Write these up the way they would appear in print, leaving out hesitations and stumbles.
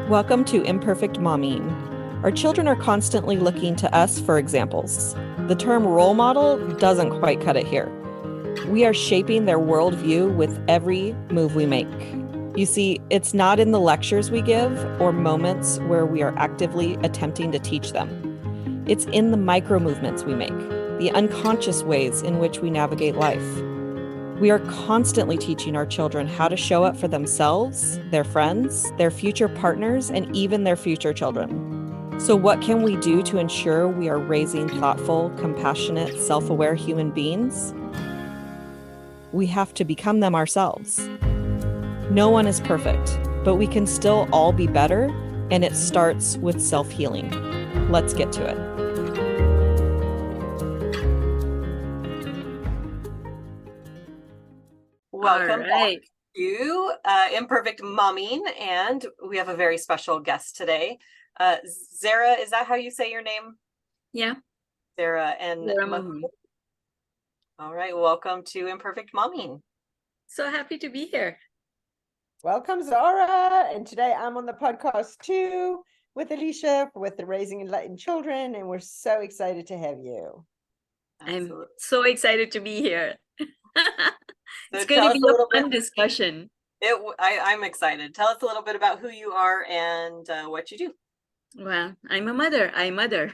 Welcome to Imperfect Momming. Our children are constantly looking to us for examples. The term role model doesn't quite cut it here. We are shaping their worldview with every move we make. You see, it's not in the lectures we give or moments where we are actively attempting to teach them. It's in the micro movements we make, the unconscious ways in which we navigate life. We are constantly teaching our children how to show up for themselves, their friends, their future partners, and even their future children. So what can we do to ensure we are raising thoughtful, compassionate, self-aware human beings? We have to become them ourselves. No one is perfect, but we can still all be better, and it starts with self-healing. Let's get to it. Welcome back to Imperfect Momming, and we have a very special guest today. Zehra, is that how you say your name? Yeah. Zehra and Mahoon. All right, welcome to Imperfect Momming. So happy to be here. Welcome, Zehra. And today I'm on the podcast too with Alysia with the Raising Enlightened Children, and we're so excited to have you. Absolutely. I'm so excited to be here. So it's going to be a fun discussion. I'm excited. Tell us a little bit about who you are and what you do. Well, I'm a mother. I mother.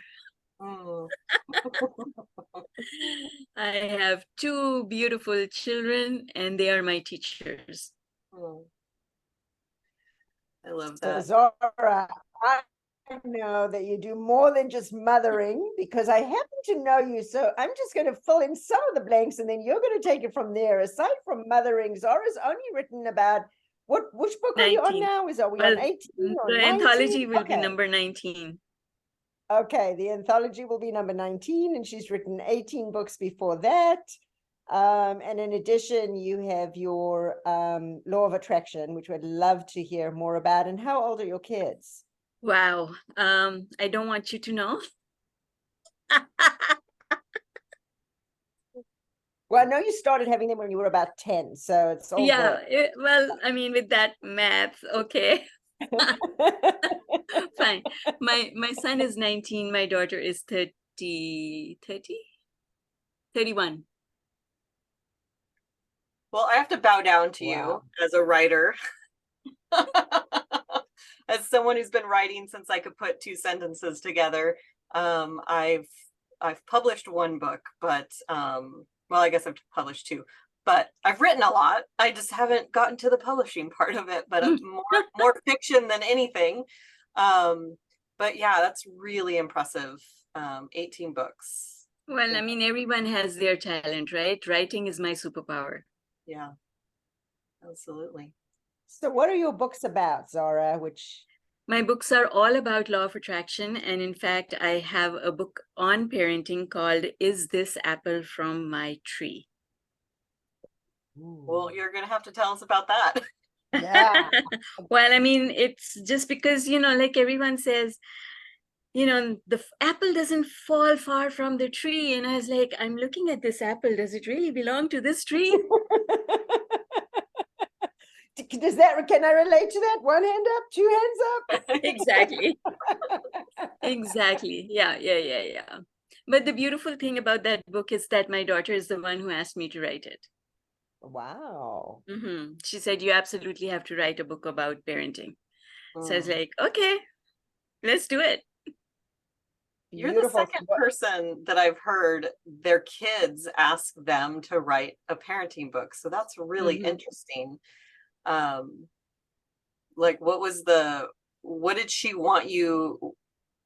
I have two beautiful children, and they are my teachers. I love that. So, Zehra, I know that you do more than just mothering because I happen to know you. So I'm just going to fill in some of the blanks and then you're going to take it from there. Aside from mothering, Zehra's only written about which book 19. Are you on now? Are we on 18 or the 19? Anthology will be number 19. Okay, the anthology will be number 19, and she's written 18 books before that. And in addition, you have your law of attraction, which I'd love to hear more about. And how old are your kids? Wow. I don't want you to know. Well, I know you started having them when you were about 10, so it's all good. Well, I mean, with that math, okay. Fine. My son is 19, my daughter is 31. Well, I have to bow down to you as a writer. As someone who's been writing since I could put two sentences together. I've published one book, but well, I guess I've published two, but I've written a lot. I just haven't gotten to the publishing part of it, but more fiction than anything. But yeah, that's really impressive. 18 books. Well, I mean, everyone has their talent, right? Writing is my superpower. Yeah, absolutely. So what are your books about, Zehra? My books are all about law of attraction. And in fact, I have a book on parenting called Is This Apple from My Tree? Well, you're going to have to tell us about that. Yeah. Well, I mean, it's just because, like everyone says, the apple doesn't fall far from the tree. And I was like, I'm looking at this apple. Does it really belong to this tree? Can I relate to that? One hand up, two hands up? Exactly. Exactly. Yeah. But the beautiful thing about that book is that my daughter is the one who asked me to write it. Wow. Mm-hmm. She said, you absolutely have to write a book about parenting. So I was like, okay, let's do it. You're the second person that I've heard their kids ask them to write a parenting book. So that's really interesting. Like what did she want you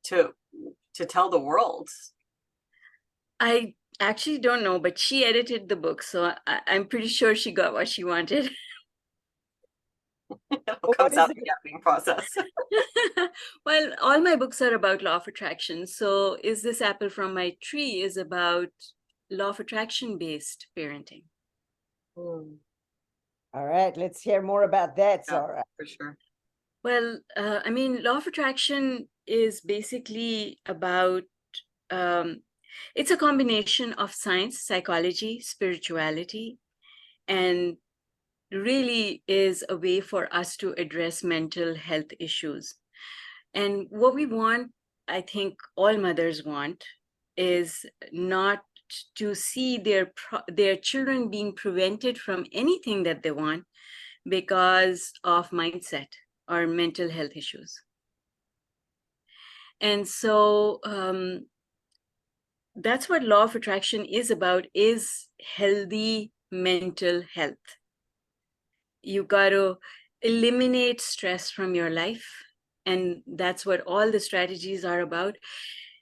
to tell the world? I actually don't know, but she edited the book, so I'm pretty sure she got what she wanted. It all comes out in the editing process. Well, all my books are about law of attraction. So Is This Apple from My Tree is about law of attraction based parenting. All right, let's hear more about that, Zehra. For sure. Well, I mean, law of attraction is basically about, it's a combination of science, psychology, spirituality, and really is a way for us to address mental health issues. And what we want, I think all mothers want, is not to see their children being prevented from anything that they want because of mindset or mental health issues. And so that's what law of attraction is about, is healthy mental health. You got to eliminate stress from your life. And that's what all the strategies are about.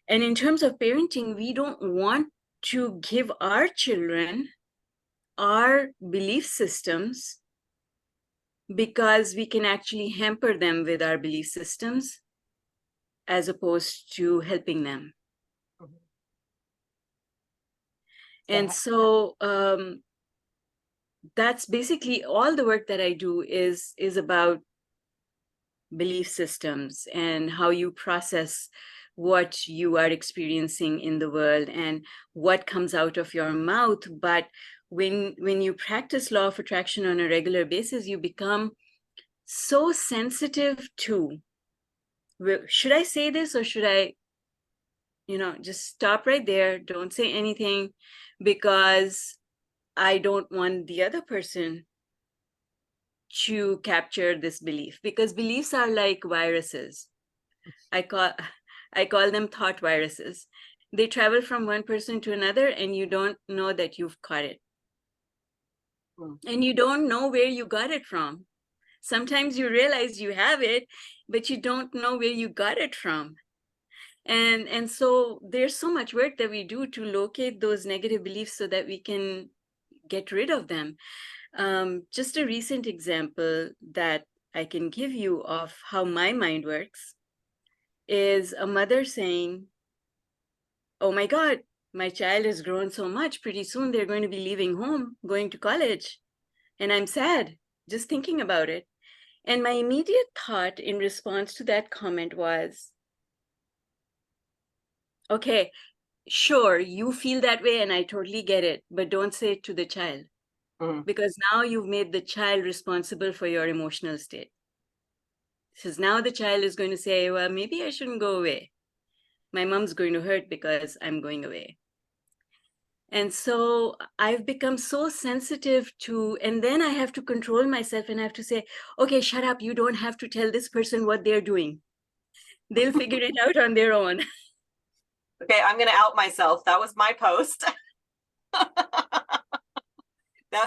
And in terms of parenting, we don't want to give our children our belief systems because we can actually hamper them with our belief systems as opposed to helping them. Mhm. And so that's basically all the work that I do is about belief systems and how you process what you are experiencing in the world and what comes out of your mouth. But when you practice law of attraction on a regular basis, you become so sensitive to, should I say this or should I, just stop right there, don't say anything, because I don't want the other person to capture this belief, because beliefs are like viruses. I call them thought viruses. They travel from one person to another and you don't know that you've caught it. And you don't know where you got it from. Sometimes you realize you have it, but you don't know where you got it from. And so there's so much work that we do to locate those negative beliefs so that we can get rid of them. Just a recent example that I can give you of how my mind works is a mother saying, oh my God, my child has grown so much. Pretty soon they're going to be leaving home, going to college. And I'm sad just thinking about it. And my immediate thought in response to that comment was, okay, sure, you feel that way and I totally get it, but don't say it to the child. Because now you've made the child responsible for your emotional state. Because now the child is going to say, well, maybe I shouldn't go away. My mom's going to hurt because I'm going away. And so I've become so sensitive to, and then I have to control myself and I have to say, okay, shut up. You don't have to tell this person what they're doing. They'll figure it out on their own. Okay, I'm going to out myself. That was my post.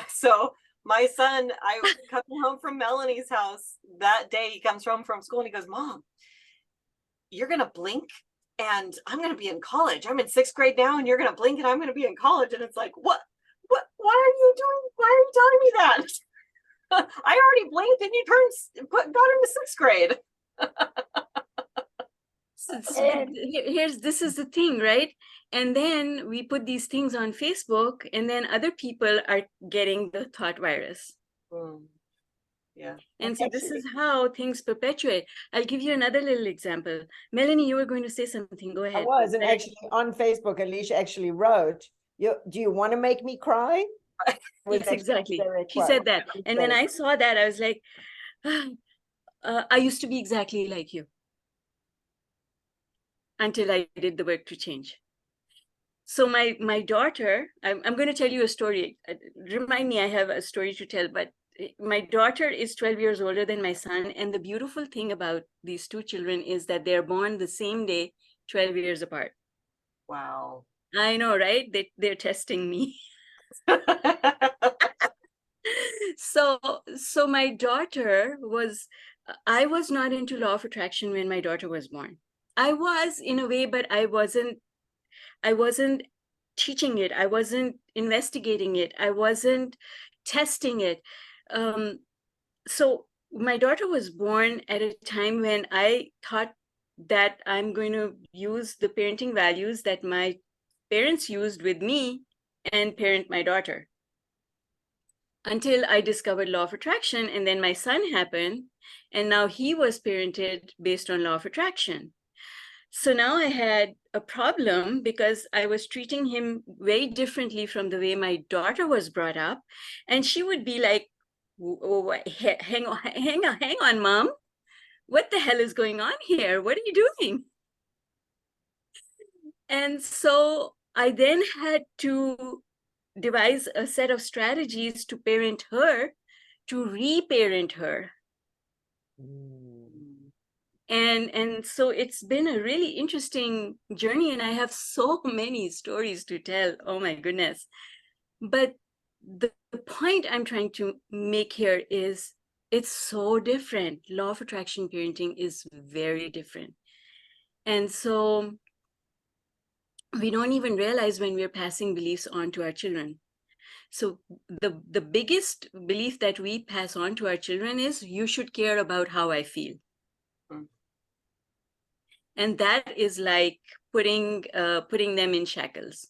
So my son, I come home from Melanie's house that day. He comes home from school and he goes, Mom, you're going to blink and I'm going to be in college. I'm in 6th grade now and you're going to blink and I'm going to be in college. And it's like, what, why are you telling me that? I already blinked and you got into 6th grade. This is the thing, right? And then we put these things on Facebook and then other people are getting the thought virus. Yeah. And so this is how things perpetuate. I'll give you another little example. Melanie, you were going to say something. Go ahead. I was, and actually on Facebook, Alysia actually wrote, do you want to make me cry? Yes, exactly. She said that. And when I saw that, I was like, I used to be exactly like you. Until I did the work to change. So my daughter, I'm going to tell you a story. Remind me, I have a story to tell, but my daughter is 12 years older than my son. And the beautiful thing about these two children is that they're born the same day, 12 years apart. Wow. I know, right? They're testing me. So my daughter I was not into law of attraction when my daughter was born. I was in a way, but I wasn't teaching it. I wasn't investigating it. I wasn't testing it. So my daughter was born at a time when I thought that I'm going to use the parenting values that my parents used with me and parent my daughter. Until I discovered law of attraction, and then my son happened, and now he was parented based on law of attraction. So now I had a problem because I was treating him very differently from the way my daughter was brought up. And she would be like, hang on, Mom. what the hell is going on here? What are you doing? And so I then had to devise a set of strategies to parent her, to reparent her. And so it's been a really interesting journey, and I have so many stories to tell. Oh my goodness. But the point I'm trying to make here is it's so different. Law of attraction parenting is very different. And so we don't even realize when we're passing beliefs on to our children. So the biggest belief that we pass on to our children is, you should care about how I feel. And that is like putting them in shackles.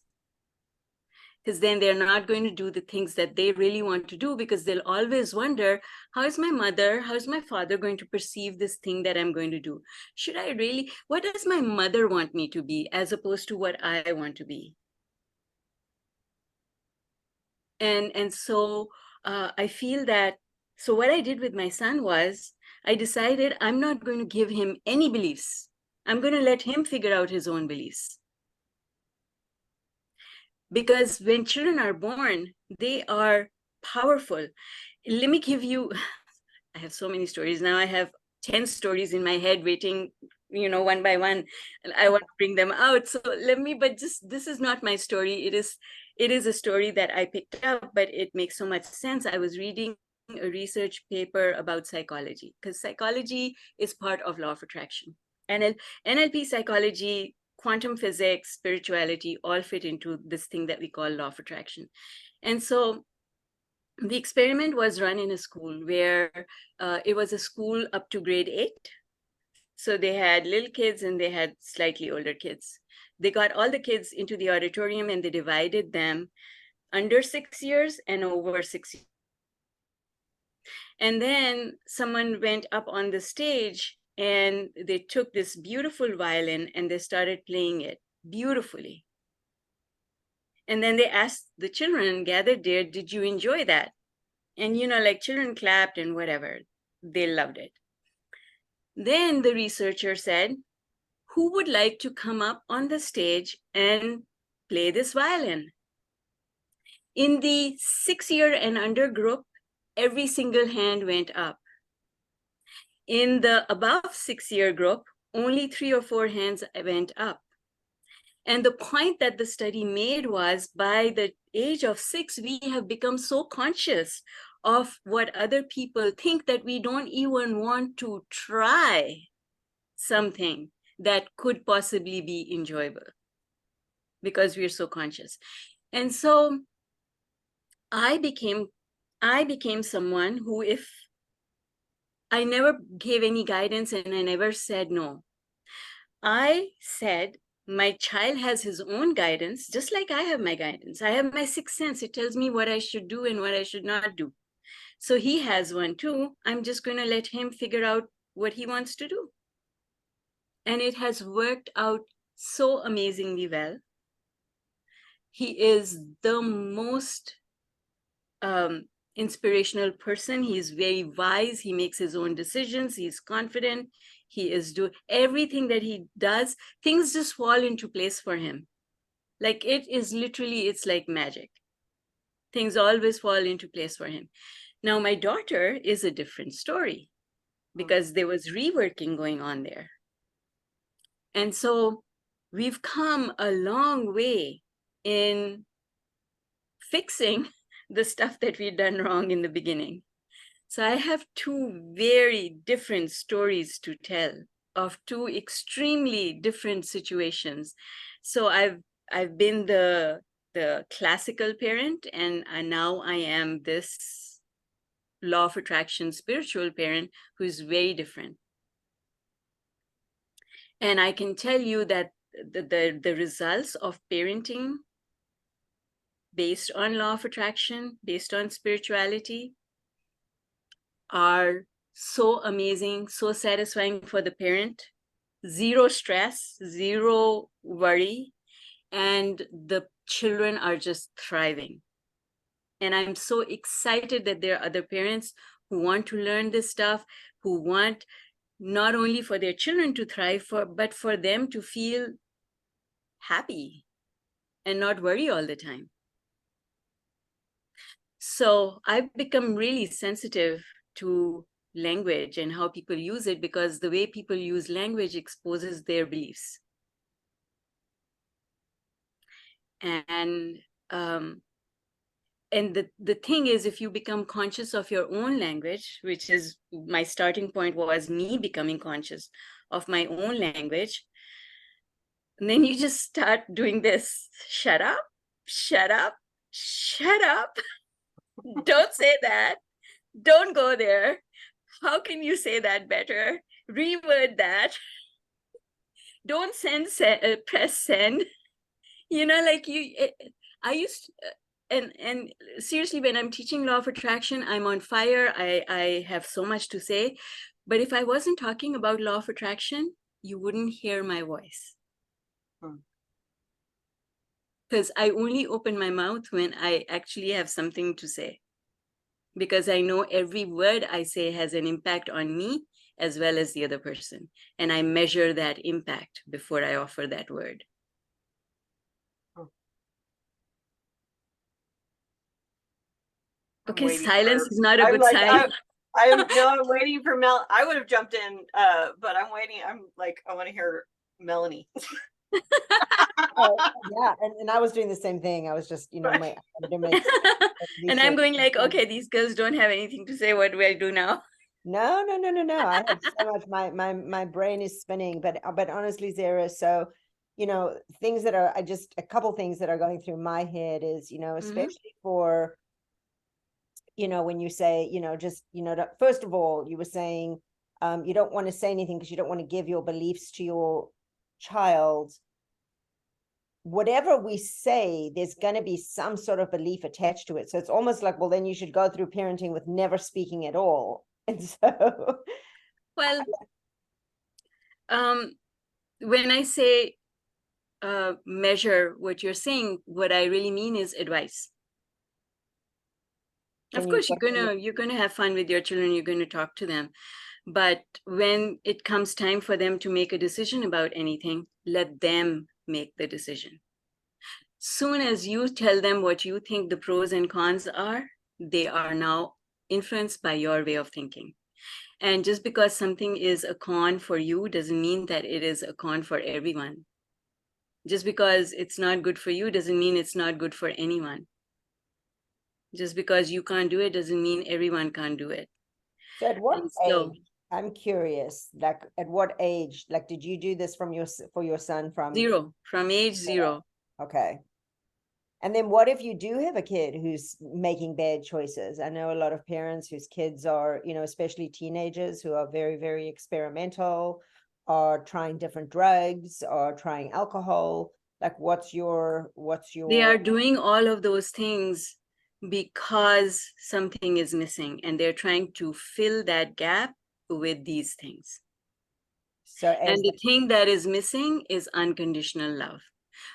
Because then they're not going to do the things that they really want to do, because they'll always wonder, how is my mother, how is my father going to perceive this thing that I'm going to do? Should I really, what does my mother want me to be as opposed to what I want to be? And so I feel that, so what I did with my son was, I decided I'm not going to give him any beliefs. I'm going to let him figure out his own beliefs. Because when children are born, they are powerful. Let me give you, I have so many stories. Now I have 10 stories in my head waiting, one by one. And I want to bring them out. So but this is not my story. It is a story that I picked up, but it makes so much sense. I was reading a research paper about psychology, because psychology is part of law of attraction. NLP, psychology, quantum physics, spirituality, all fit into this thing that we call law of attraction. And so the experiment was run in a school where it was a school up to grade 8. So they had little kids and they had slightly older kids. They got all the kids into the auditorium and they divided them under 6 years and over 6 years. And then someone went up on the stage and they took this beautiful violin and they started playing it beautifully. And then they asked the children gathered there, did you enjoy that? And, like children clapped and whatever. They loved it. Then the researcher said, who would like to come up on the stage and play this violin? In the 6-year and under group, every single hand went up. In the above 6-year group, only 3 or 4 hands went up. And the point that the study made was, by the age of 6, we have become so conscious of what other people think that we don't even want to try something that could possibly be enjoyable, because we're so conscious. And so I became someone who, if I never gave any guidance and I never said no. I said, my child has his own guidance, just like I have my guidance. I have my sixth sense. It tells me what I should do and what I should not do. So he has one too. I'm just going to let him figure out what he wants to do. And it has worked out so amazingly well. He is the most inspirational person. He's very wise. He makes his own decisions. He's confident. He is doing everything that he does. Things just fall into place for him. Like it's like magic. Things always fall into place for him. Now, my daughter is a different story, because there was reworking going on there. And so we've come a long way in fixing the stuff that we'd done wrong in the beginning. So I have 2 very different stories to tell of 2 extremely different situations. So I've been the classical parent, and now I am this law of attraction spiritual parent who's very different. And I can tell you that the results of parenting based on law of attraction, based on spirituality, are so amazing, so satisfying for the parent. Zero stress, zero worry, and the children are just thriving. And I'm so excited that there are other parents who want to learn this stuff, who want not only for their children to thrive, but for them to feel happy and not worry all the time. So I've become really sensitive to language and how people use it, because the way people use language exposes their beliefs. And the thing is, if you become conscious of your own language, which is my starting point, was me becoming conscious of my own language, and then you just start doing this: shut up, shut up, shut up. Don't say that. Don't go there. How can you say that better? Reword that. Don't press send. You know, like I used, and seriously, when I'm teaching law of attraction, I'm on fire. I have so much to say. But if I wasn't talking about law of attraction, you wouldn't hear my voice. Because I only open my mouth when I actually have something to say. Because I know every word I say has an impact on me as well as the other person. And I measure that impact before I offer that word. Okay, silence is not a good sign. I'm waiting for Mel. I would have jumped in, but I'm waiting. I'm like, I want to hear Melanie. Yeah, and I was doing the same thing. I was just, you know, and I'm going like, okay, these girls don't have anything to say. What do I do now? No. I had so much. My brain is spinning. But honestly, Zehra, so you know, things that are a couple things that are going through my head is, you know, especially for, you know, when you say, you know, just, you know, first of all, you were saying you don't want to say anything because you don't want to give your beliefs to your child. Whatever we say, there's going to be some sort of belief attached to it. So it's almost like, well, then you should go through parenting with never speaking at all. And so, well, when I say measure what you're saying, what I really mean is advice. Of course, you're gonna have fun with your children. You're going to talk to them. But when it comes time for them to make a decision about anything, let them make the decision. Soon as you tell them what you think the pros and cons are, they are now influenced by your way of thinking. And just because something is a con for you doesn't mean that it is a con for everyone. Just because it's not good for you doesn't mean it's not good for anyone. Just because you can't do it doesn't mean everyone can't do it. So at what age? I'm curious, like at what age, like did you do this for your son from age 0? Okay. And then what if you do have a kid who's making bad choices? I know a lot of parents whose kids are, you know, especially teenagers who are very, very experimental, are trying different drugs, or trying alcohol. Like what's your They are doing all of those things because something is missing, and they're trying to fill that gap with these things. And the thing that is missing is unconditional love.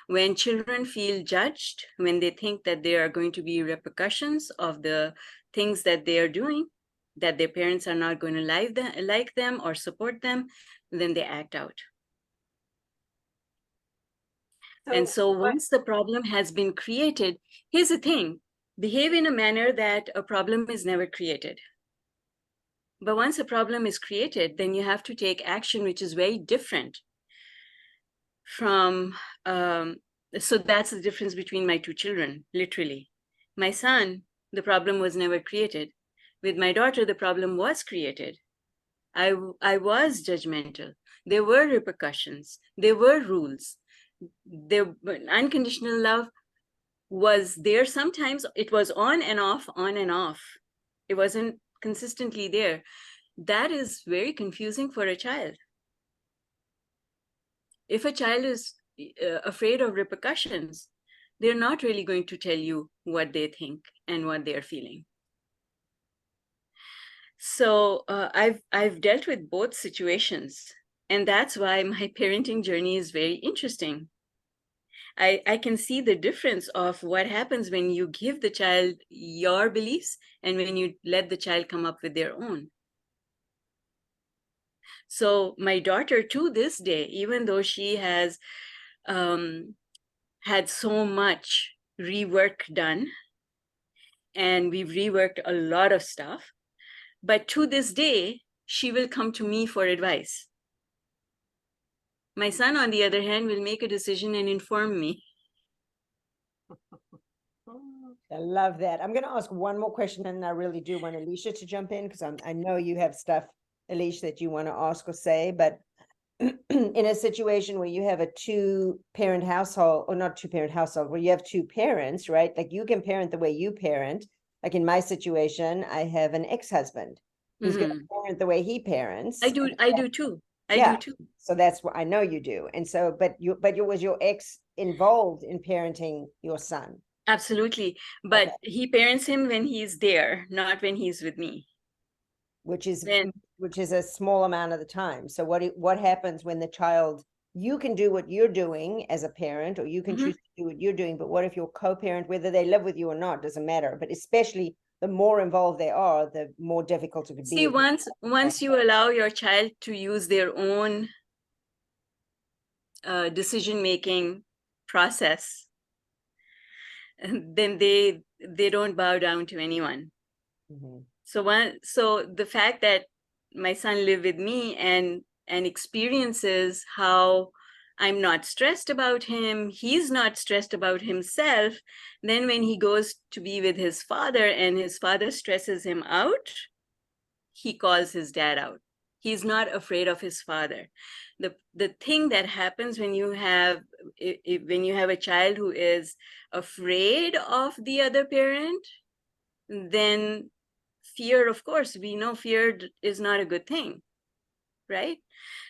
When children feel judged, when they think that there are going to be repercussions of the things that they are doing, that their parents are not going to like them or support them, then they act out. And so once the problem has been created, here's the thing: behave in a manner that a problem is never created. But once a problem is created, then you have to take action, which is very different from, so that's the difference between my two children, literally. My son, the problem was never created. With my daughter, the problem was created. I was judgmental. There were repercussions. There were rules. Unconditional love was there. Sometimes it was on and off, on and off. It wasn't consistently there. That is very confusing for a child. If a child is afraid of repercussions, they're not really going to tell you what they think and what they're feeling. So I've dealt with both situations, and that's why my parenting journey is very interesting. I can see the difference of what happens when you give the child your beliefs and when you let the child come up with their own. So my daughter, to this day, even though she has had so much rework done, and we've reworked a lot of stuff, but to this day, she will come to me for advice. My son, on the other hand, will make a decision and inform me. I love that. I'm going to ask one more question, and I really do want Alysia to jump in, because I know you have stuff, Alysia, that you want to ask or say. But in a situation where you have a two-parent household, or not two-parent household, where you have two parents, right? Like, you can parent the way you parent. Like in my situation, I have an ex-husband who's going to parent the way he parents. I do too. I Yeah. do too. So that's what I know you do. And so, but was your ex involved in parenting your son? Absolutely. But Okay. he parents him when he's there, not when he's with me. Which is Then, a small amount of the time. So what happens when the child, you can do what you're doing as a parent, or you can choose to do what you're doing, but what if your co-parent, whether they live with you or not, doesn't matter. But especially the more involved they are, the more difficult it could be. see, once you allow your child to use their own decision-making process, then they don't bow down to anyone. So the fact that my son lived with me and experiences how I'm not stressed about him, he's not stressed about himself, then when he goes to be with his father and his father stresses him out, he calls his dad out. He's not afraid of his father. The thing that happens when you have a child who is afraid of the other parent, then fear, of course, we know fear is not a good thing, right?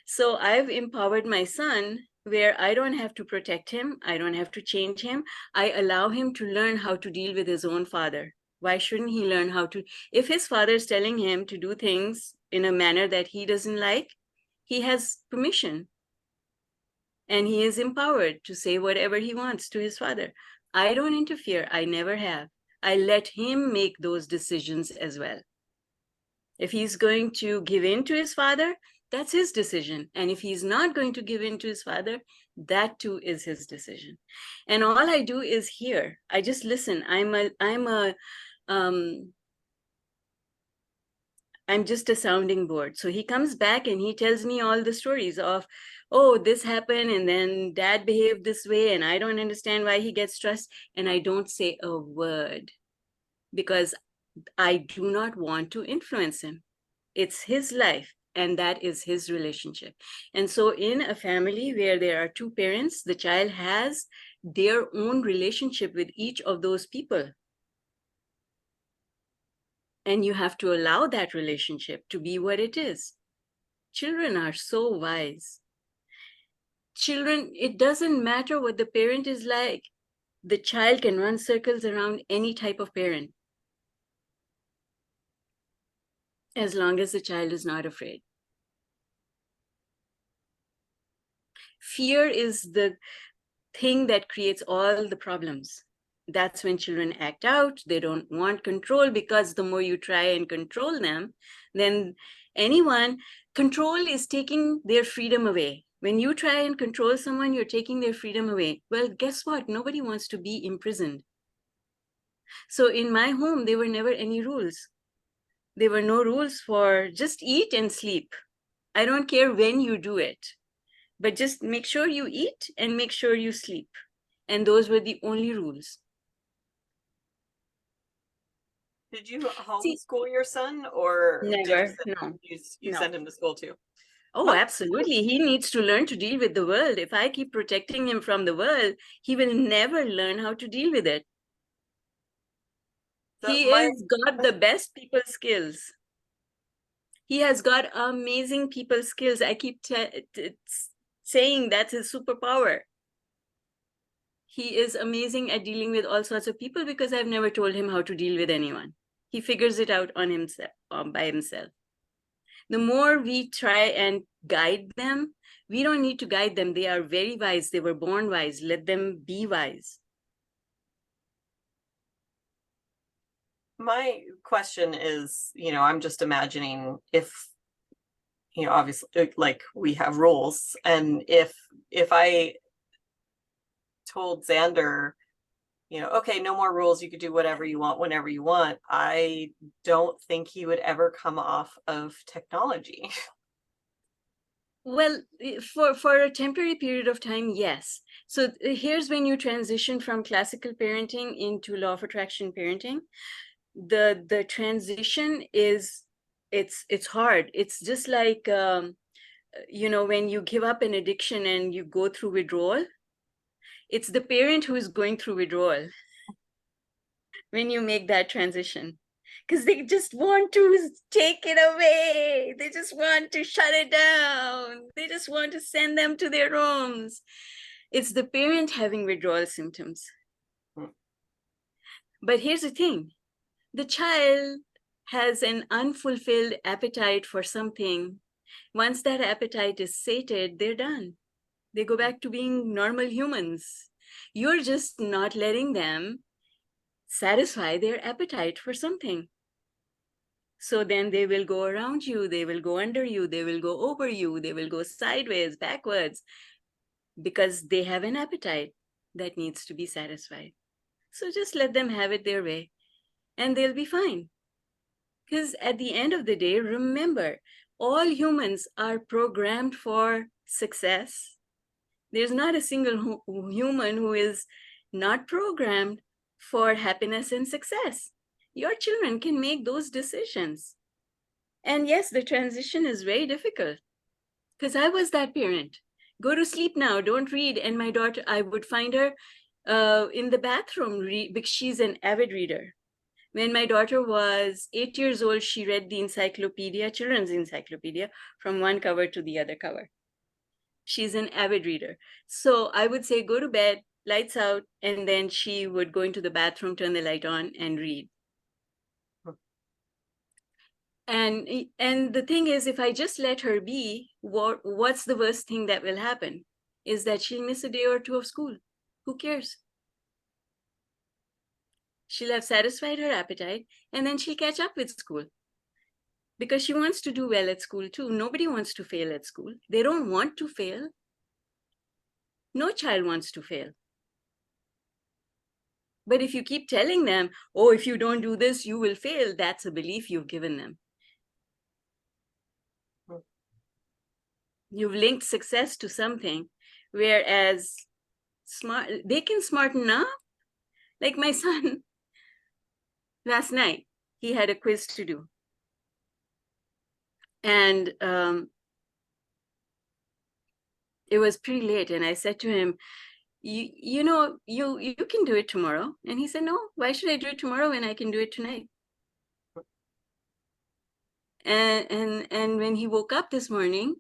So I've empowered my son where I don't have to protect him. I don't have to change him. I allow him to learn how to deal with his own father. Why shouldn't he learn how to? If his father is telling him to do things in a manner that he doesn't like, he has permission. And he is empowered to say whatever he wants to his father. I don't interfere. I never have. I let him make those decisions as well. If he's going to give in to his father, that's his decision. And if he's not going to give in to his father, that too is his decision. And all I do is hear. I just listen. I'm just a sounding board. So he comes back and he tells me all the stories of, oh, this happened, and then dad behaved this way, and I don't understand why he gets stressed. And I don't say a word because I do not want to influence him. It's his life, and that is his relationship. And so in a family where there are two parents, the child has their own relationship with each of those people. And you have to allow that relationship to be what it is. Children are so wise. Children, it doesn't matter what the parent is like. The child can run circles around any type of parent, as long as the child is not afraid. Fear is the thing that creates all the problems. That's when children act out. They don't want control, because the more you try and control them, then control is taking their freedom away. When you try and control someone, you're taking their freedom away. Well, guess what? Nobody wants to be imprisoned. So in my home, there were never any rules. There were no rules for just eat and sleep. I don't care when you do it, but just make sure you eat and make sure you sleep. And those were the only rules. Did you homeschool your son, or Never, you send him to school too? Oh, absolutely. He needs to learn to deal with the world. If I keep protecting him from the world, he will never learn how to deal with it. He has got the best people skills. He has got amazing people skills. I keep saying that's his superpower. He is amazing at dealing with all sorts of people because I've never told him how to deal with anyone. He figures it out on himself, by himself. The more we try and guide them, we don't need to guide them. They are very wise. They were born wise. Let them be wise. My question is, I'm just imagining if you know, obviously, like, we have rules, and if I told Xander, you know, okay, no more rules, you could do whatever you want whenever you want, I don't think he would ever come off of technology. Well, for a temporary period of time, yes. So here's when you transition from classical parenting into law of attraction parenting. The transition is, it's hard. It's just like you know, when you give up an addiction and you go through withdrawal, it's the parent who is going through withdrawal when you make that transition, because they just want to take it away. They just want to shut it down. They just want to send them to their rooms. It's the parent having withdrawal symptoms. But here's the thing. The child has an unfulfilled appetite for something. Once that appetite is sated, they're done. They go back to being normal humans. You're just not letting them satisfy their appetite for something. So then they will go around you, they will go under you, they will go over you, they will go sideways, backwards, because they have an appetite that needs to be satisfied. So just let them have it their way, and they'll be fine. Because at the end of the day, remember, all humans are programmed for success. There's not a single human who is not programmed for happiness and success. Your children can make those decisions. And yes, the transition is very difficult, because I was that parent. Go to sleep now, don't read. And my daughter, I would find her in the bathroom because she's an avid reader. When my daughter was 8 years old, she read the encyclopedia, children's encyclopedia, from one cover to the other cover. She's an avid reader. So I would say, go to bed, lights out, and then she would go into the bathroom, turn the light on, and read. And the thing is, if I just let her be, what's the worst thing that will happen? Is that she'll miss a day or two of school. Who cares? She'll have satisfied her appetite, and then she'll catch up with school. Because she wants to do well at school too. Nobody wants to fail at school. They don't want to fail. No child wants to fail. But if you keep telling them, oh, if you don't do this, you will fail, that's a belief you've given them. You've linked success to something, whereas they can smarten up. Like my son, last night, he had a quiz to do. And it was pretty late, and I said to him, you know, you can do it tomorrow. And he said, no, why should I do it tomorrow when I can do it tonight? And when he woke up this morning,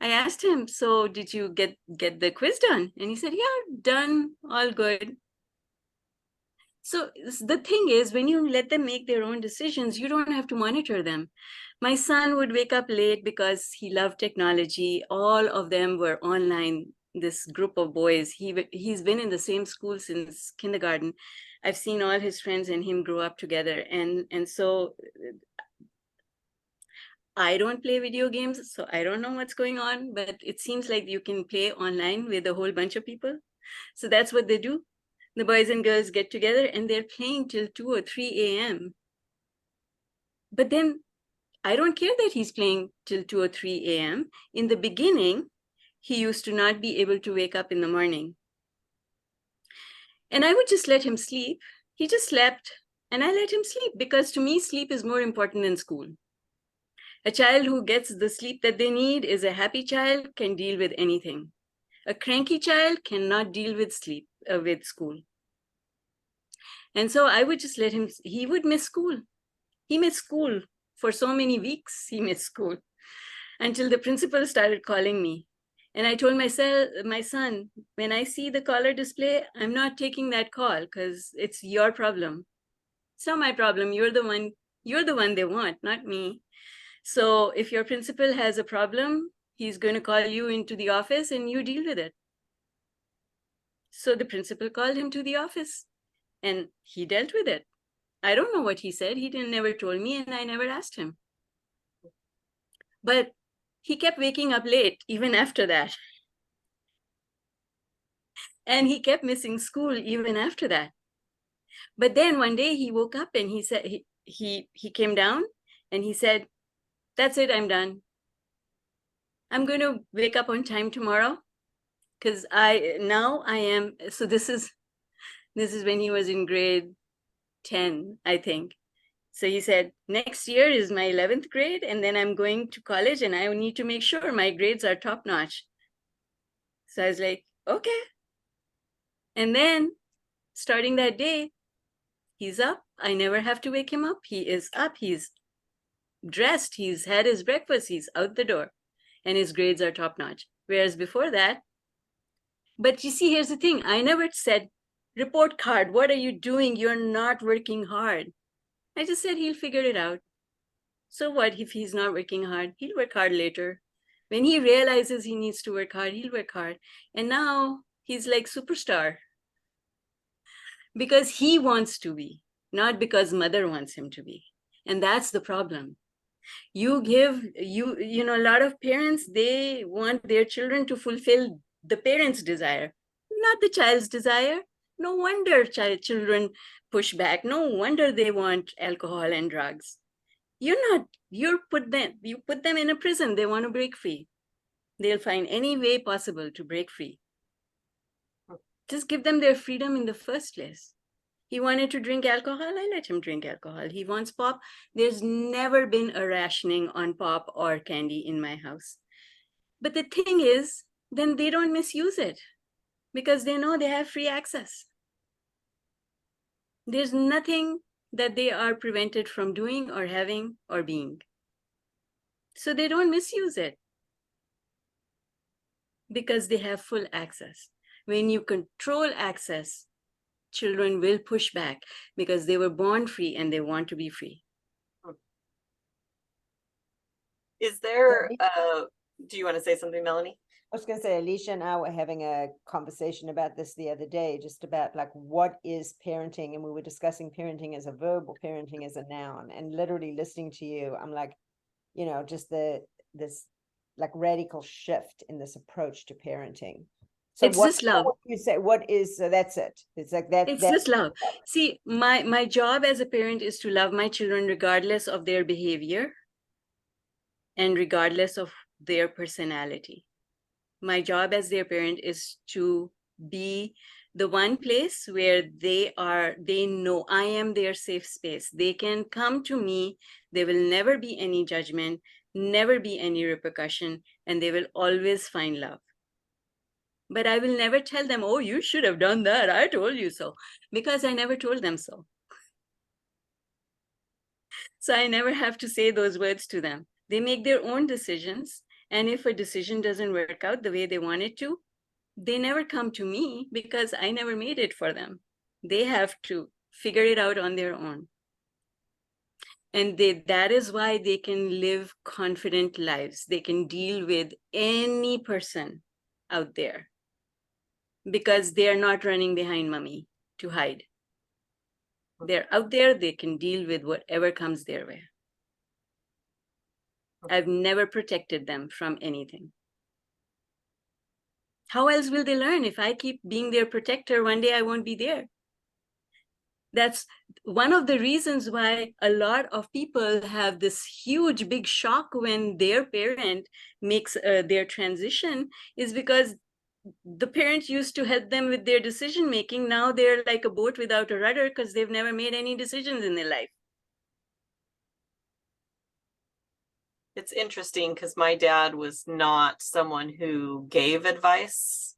I asked him, so did you get the quiz done? And he said, yeah, done, all good. So the thing is, when you let them make their own decisions, you don't have to monitor them. My son would wake up late because he loved technology. All of them were online. This group of boys, he's been in the same school since kindergarten. I've seen all his friends and him grow up together. And so I don't play video games, so I don't know what's going on, but it seems like you can play online with a whole bunch of people. So that's what they do. The boys and girls get together and they're playing till 2 or 3 a.m. But then I don't care that he's playing till 2 or 3 a.m. In the beginning, he used to not be able to wake up in the morning. And I would just let him sleep. He just slept, and I let him sleep, because to me, sleep is more important than school. A child who gets the sleep that they need is a happy child, can deal with anything. A cranky child cannot deal with sleep, with school. And so I would just let him, he would miss school. He missed school for so many weeks. He missed school until the principal started calling me. And I told my son, when I see the caller display, I'm not taking that call because it's your problem. It's not my problem. You're the one they want, not me. So if your principal has a problem, he's going to call you into the office and you deal with it. So the principal called him to the office and he dealt with it. I don't know what he said. He never told me, and I never asked him. But he kept waking up late even after that. And he kept missing school even after that. But then one day he woke up and he said, he came down and he said, that's it, I'm done. I'm going to wake up on time tomorrow because I am, so this is when he was in grade 10, I think. So he said, next year is my 11th grade, and then I'm going to college and I need to make sure my grades are top notch. So I was like, okay. And then starting that day, he's up. I never have to wake him up. He is up. He's dressed. He's had his breakfast. He's out the door. And his grades are top notch. Whereas before that, but you see, here's the thing. I never said, report card, what are you doing? You're not working hard. I just said he'll figure it out. So what if he's not working hard? He'll work hard later. When he realizes he needs to work hard, he'll work hard. And now he's like superstar. Because he wants to be, not because mother wants him to be. And that's the problem. You know, a lot of parents, they want their children to fulfill the parents' desire, not the child's desire. No wonder children push back. No wonder they want alcohol and drugs. You put them in a prison. They want to break free. They'll find any way possible to break free. Just give them their freedom in the first place. He wanted to drink alcohol, I let him drink alcohol. He wants pop. There's never been a rationing on pop or candy in my house. But the thing is, then they don't misuse it because they know they have free access. There's nothing that they are prevented from doing or having or being. So they don't misuse it because they have full access. When you control access, children will push back because they were born free and they want to be free. Is there, do you want to say something, Melanie? I was going to say, Alysia and I were having a conversation about this the other day, just about like, what is parenting? And we were discussing parenting as a verb or parenting as a noun. And literally listening to you, I'm like, you know, just this like radical shift in this approach to parenting. So it's just love. What you say, what is, so that's it. It's like that. It's just love. See, my job as a parent is to love my children regardless of their behavior and regardless of their personality. My job as their parent is to be the one place where they know I am their safe space. They can come to me. There will never be any judgment, never be any repercussion, and they will always find love. But I will never tell them, oh, you should have done that. I told you so, because I never told them so. So I never have to say those words to them. They make their own decisions. And if a decision doesn't work out the way they want it to, they never come to me because I never made it for them. They have to figure it out on their own. And that is why they can live confident lives. They can deal with any person out there because they are not running behind mommy to hide. They're out there, they can deal with whatever comes their way. I've never protected them from anything. How else will they learn? If I keep being their protector, one day I won't be there. That's one of the reasons why a lot of people have this huge, big shock when their parent makes their transition, is because the parents used to help them with their decision making. Now they're like a boat without a rudder because they've never made any decisions in their life. It's interesting because my dad was not someone who gave advice,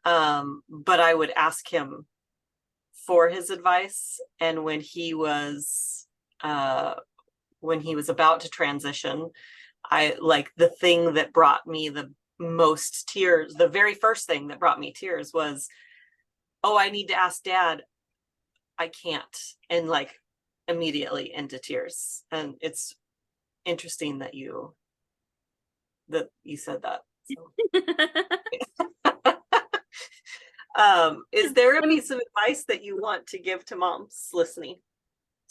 but I would ask him for his advice. And when he was about to transition, the thing that brought me the most tears, the very first thing that brought me tears was, oh, I need to ask Dad. I can't. And like immediately into tears. And it's interesting that you said that. So. Is there a piece of advice that you want to give to moms listening?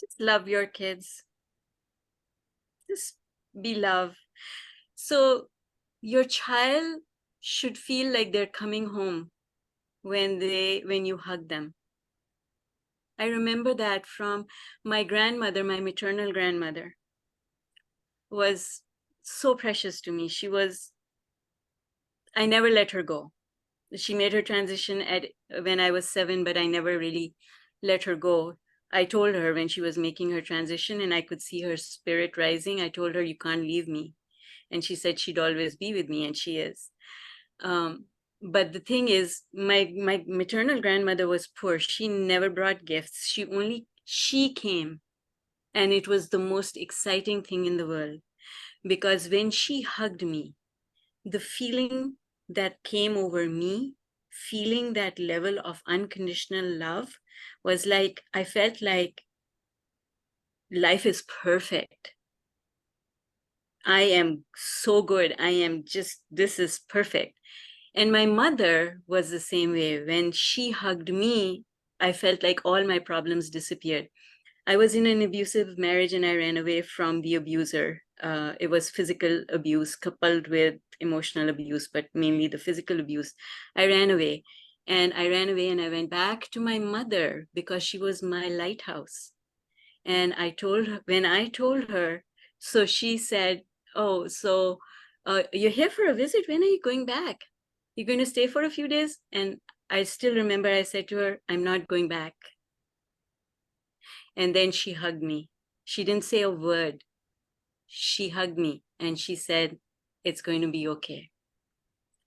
Just love your kids. Just be love. So your child should feel like they're coming home when you hug them. I remember that from my grandmother, my maternal grandmother was so precious to me. I never let her go. She made her transition when I was 7, but I never really let her go. I told her when she was making her transition and I could see her spirit rising, I told her, you can't leave me. And she said she'd always be with me, and she is. But the thing is, my maternal grandmother was poor. She never brought gifts. She came. And it was the most exciting thing in the world, because when she hugged me, the feeling that came over me, feeling that level of unconditional love, was like, I felt like life is perfect. I am so good. This is perfect. And my mother was the same way. When she hugged me, I felt like all my problems disappeared. I was in an abusive marriage and I ran away from the abuser. It was physical abuse coupled with emotional abuse, but mainly the physical abuse. I ran away and I went back to my mother because she was my lighthouse. And when I told her, so she said, oh, so you're here for a visit. When are you going back? You're going to stay for a few days? And I still remember I said to her, I'm not going back. And then she hugged me. She didn't say a word. She hugged me and she said, it's going to be okay.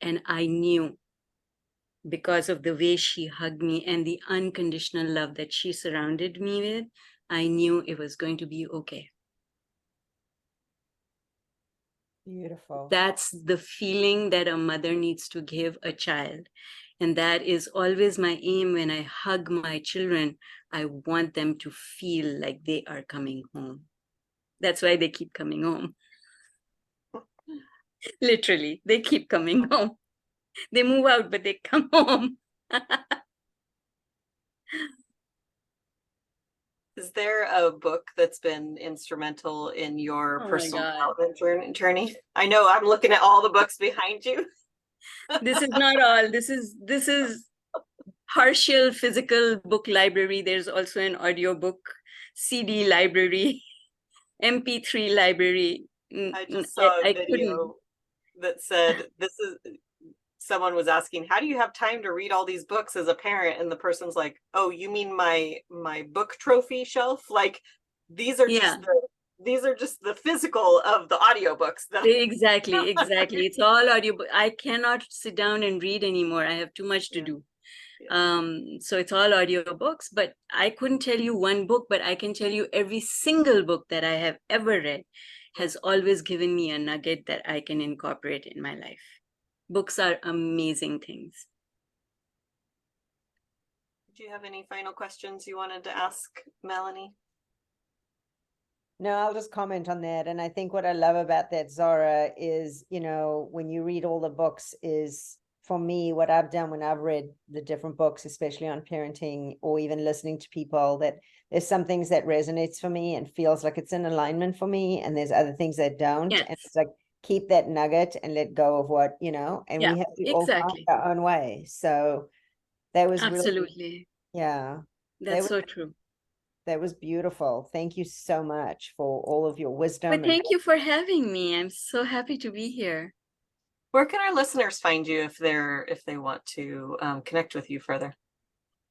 And I knew, because of the way she hugged me and the unconditional love that she surrounded me with, I knew it was going to be okay. Beautiful. That's the feeling that a mother needs to give a child. And that is always my aim when I hug my children. I want them to feel like they are coming home. That's why they keep coming home. Literally, they keep coming home. They move out, but they come home. Is there a book that's been instrumental in your Oh my personal God. development journey? I know I'm looking at all the books behind you. This is not all. This is partial physical book library. There's also an audiobook, CD library, MP3 library. I just saw a I couldn't. video that said someone was asking, how do you have time to read all these books as a parent? And the person's like, oh, you mean my book trophy shelf? Like these are just the physical of the audiobooks. Exactly. It's all audiobook. I cannot sit down and read anymore. I have too much to do. So it's all audiobooks, but I couldn't tell you one book, but I can tell you every single book that I have ever read has always given me a nugget that I can incorporate in my life. Books are amazing things. Do you have any final questions you wanted to ask Melanie? No, I'll just comment on that. And I think what I love about that, Zehra, is, when you read all the books, is for me, what I've done when I've read the different books, especially on parenting or even listening to people, that there's some things that resonates for me and feels like it's in alignment for me. And there's other things that don't. Yes. And it's like, keep that nugget and let go of what, and we have to all find our own way. So that was absolutely. That's so true. That was beautiful. Thank you so much for all of your wisdom. But thank you for having me. I'm so happy to be here. Where can our listeners find you if they want to connect with you further?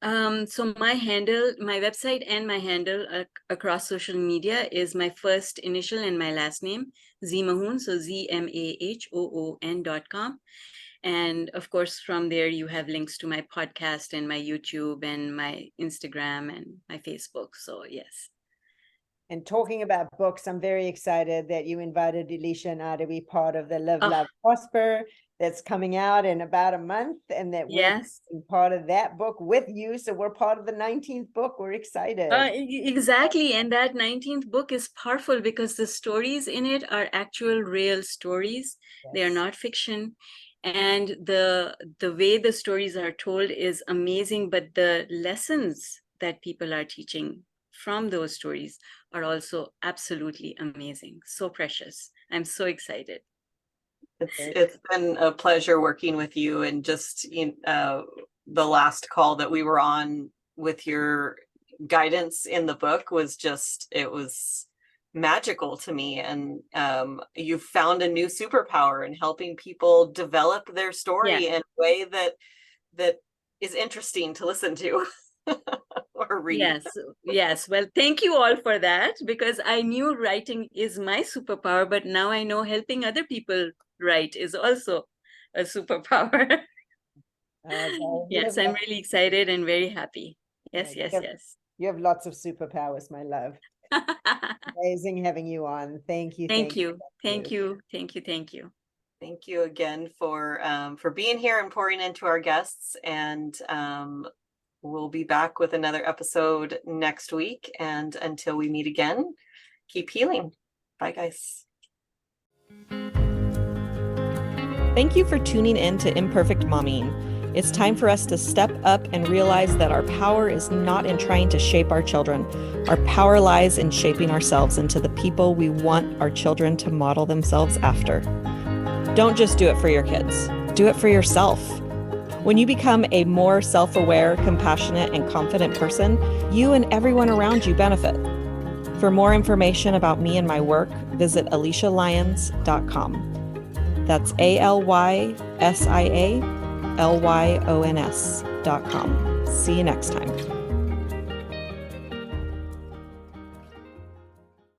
So my website and my handle across social media is my first initial and my last name, Mahoon, so ZMAHOON.com. And of course, from there, you have links to my podcast and my YouTube and my Instagram and my Facebook. So yes. And talking about books, I'm very excited that you invited Alysia and I to be part of the Live, Love, Prosper that's coming out in about a month, and that we're part of that book with you. So we're part of the 19th book. We're excited. Exactly. And that 19th book is powerful because the stories in it are actual real stories. Yes. They are not fiction. And the way the stories are told is amazing, but the lessons that people are teaching from those stories are also absolutely amazing. So precious. I'm so excited. It's been a pleasure working with you, and just the last call that we were on with your guidance in the book was it was magical to me. And you've found a new superpower in helping people develop their story in a way that is interesting to listen to or read. Yes. Well, thank you all for that, because I knew writing is my superpower, but now I know helping other people write is also a superpower. Yes, I'm really excited and very happy. Yes. You have lots of superpowers, my love. Amazing having you on. Thank you. Thank you. Thank you again for being here and pouring into our guests. And we'll be back with another episode next week. And until we meet again, keep healing. Bye, guys. Thank you for tuning in to Imperfect Momming. It's time for us to step up and realize that our power is not in trying to shape our children. Our power lies in shaping ourselves into the people we want our children to model themselves after. Don't just do it for your kids. Do it for yourself. When you become a more self-aware, compassionate, and confident person, you and everyone around you benefit. For more information about me and my work, visit AlysiaLyons.com. That's ALYSIALYONS.com. See you next time.